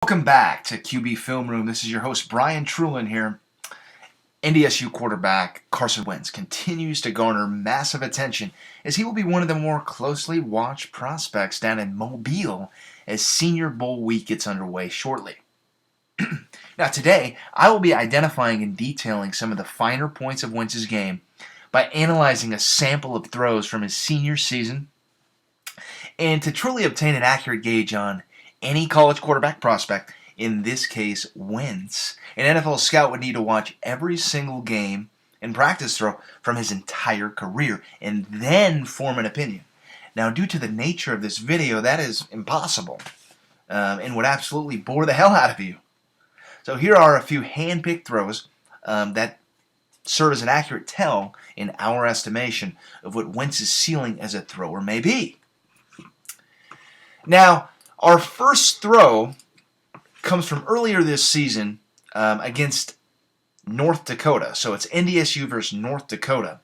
Welcome back to QB Film Room. This is your host, Bryan Trulen here. NDSU quarterback Carson Wentz continues to garner massive attention as he will be one of the more closely watched prospects down in Mobile as Senior Bowl week gets underway shortly. Now today, I will be identifying and detailing some of the finer points of Wentz's game by analyzing a sample of throws from his senior season and to truly obtain an accurate gauge on any college quarterback prospect, in this case Wentz, an NFL scout would need to watch every single game and practice throw from his entire career and then form an opinion. Now, due to the nature of this video, that is impossible and would absolutely bore the hell out of you. So here are a few hand-picked throws that serve as an accurate tell in our estimation of what Wentz's ceiling as a thrower may be. Now, our first throw comes from earlier this season against North Dakota. So it's NDSU versus North Dakota.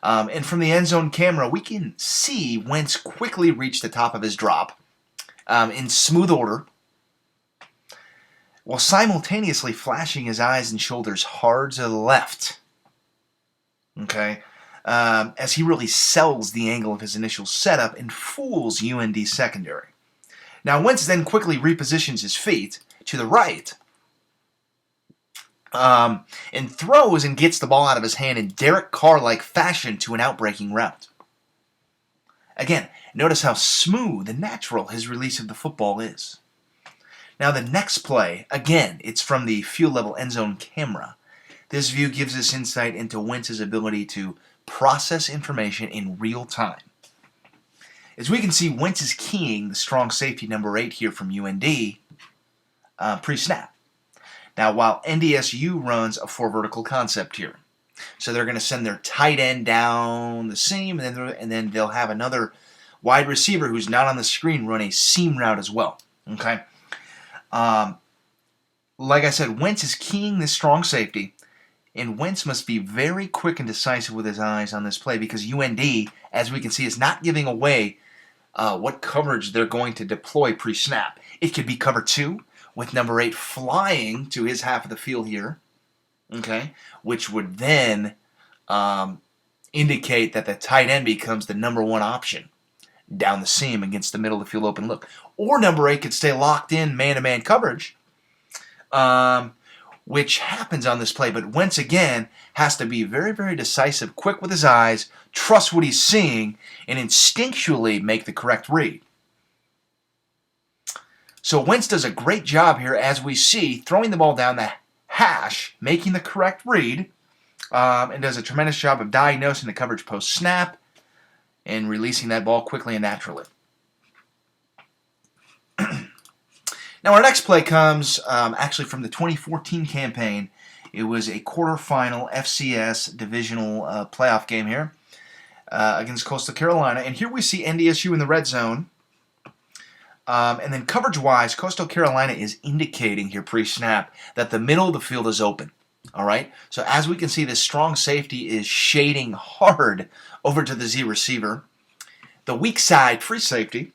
And from the end zone camera, we can see Wentz quickly reach the top of his drop in smooth order, while simultaneously flashing his eyes and shoulders hard to the left. Okay? As he really sells the angle of his initial setup and fools UND secondary. Now, Wentz then quickly repositions his feet to the right and throws and gets the ball out of his hand in Derek Carr-like fashion to an outbreaking route. Again, notice how smooth and natural his release of the football is. Now, the next play, again, it's from the field level end zone camera. This view gives us insight into Wentz's ability to process information in real time. As we can see, Wentz is keying the strong safety number 8 here from UND pre-snap. Now, while NDSU runs a 4 vertical concept here. So they're going to send their tight end down the seam, and then they'll have another wide receiver who's not on the screen run a seam route as well. Okay? Like I said, Wentz is keying this strong safety, and Wentz must be very quick and decisive with his eyes on this play because UND, as we can see, is not giving away what coverage they're going to deploy pre-snap. It could be cover 2 with number 8 flying to his half of the field here, okay, which would then indicate that the tight end becomes the number 1 option down the seam against the middle of the field open look. Or number 8 could stay locked in man-to-man coverage, which happens on this play. But Wentz, again, has to be very, very decisive, quick with his eyes, trust what he's seeing, and instinctually make the correct read. So Wentz does a great job here, as we see, throwing the ball down the hash, making the correct read, and does a tremendous job of diagnosing the coverage post-snap and releasing that ball quickly and naturally. Now, our next play comes actually from the 2014 campaign. It was a quarterfinal FCS divisional playoff game here against Coastal Carolina. And here we see NDSU in the red zone. And then coverage-wise, Coastal Carolina is indicating here pre-snap that the middle of the field is open. All right? So as we can see, this strong safety is shading hard over to the Z receiver. The weak side free safety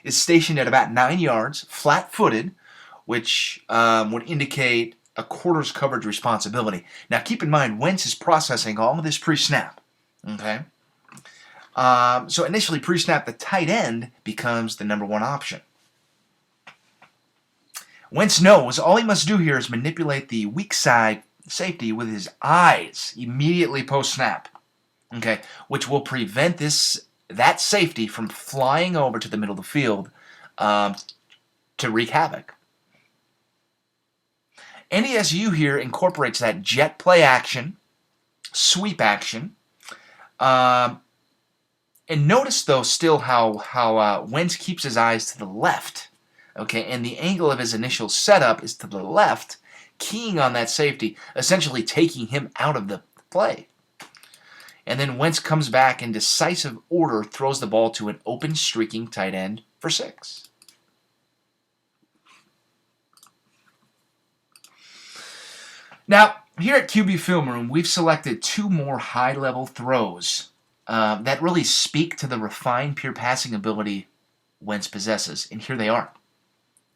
is stationed at about 9 yards, flat-footed, which would indicate a quarter's coverage responsibility. Now, keep in mind, Wentz is processing all of this pre-snap. Okay? So initially, pre-snap, the tight end becomes the number 1 option. Wentz knows all he must do here is manipulate the weak side safety with his eyes immediately post-snap. Okay? Which will prevent that safety from flying over to the middle of the field to wreak havoc. NDSU here incorporates that jet play action, sweep action, and notice though still how Wentz keeps his eyes to the left, okay, and the angle of his initial setup is to the left, keying on that safety, essentially taking him out of the play. And then Wentz comes back in decisive order, throws the ball to an open streaking tight end for 6. Now, here at QB Film Room, we've selected 2 more high-level throws that really speak to the refined pure passing ability Wentz possesses, and here they are.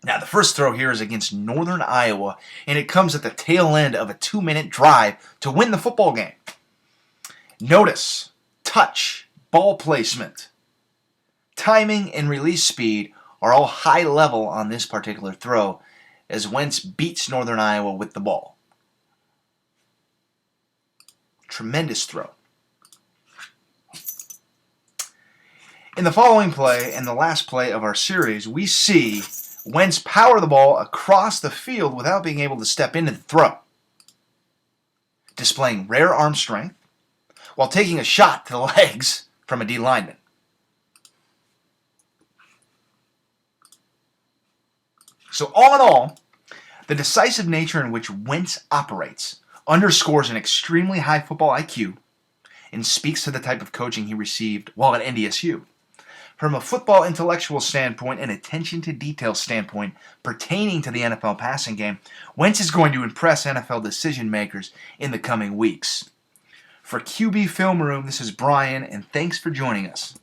Now, the first throw here is against Northern Iowa, and it comes at the tail end of a 2-minute drive to win the football game. Notice, touch, ball placement, timing, and release speed are all high level on this particular throw as Wentz beats Northern Iowa with the ball. Tremendous throw. In the following play and the last play of our series, we see Wentz power the ball across the field without being able to step into the throw, displaying rare arm strength while taking a shot to the legs from a D lineman. So all in all, the decisive nature in which Wentz operates underscores an extremely high football IQ and speaks to the type of coaching he received while at NDSU. From a football intellectual standpoint and attention to detail standpoint pertaining to the NFL passing game, Wentz is going to impress NFL decision makers in the coming weeks. For QB Film Room, this is Bryan, and thanks for joining us.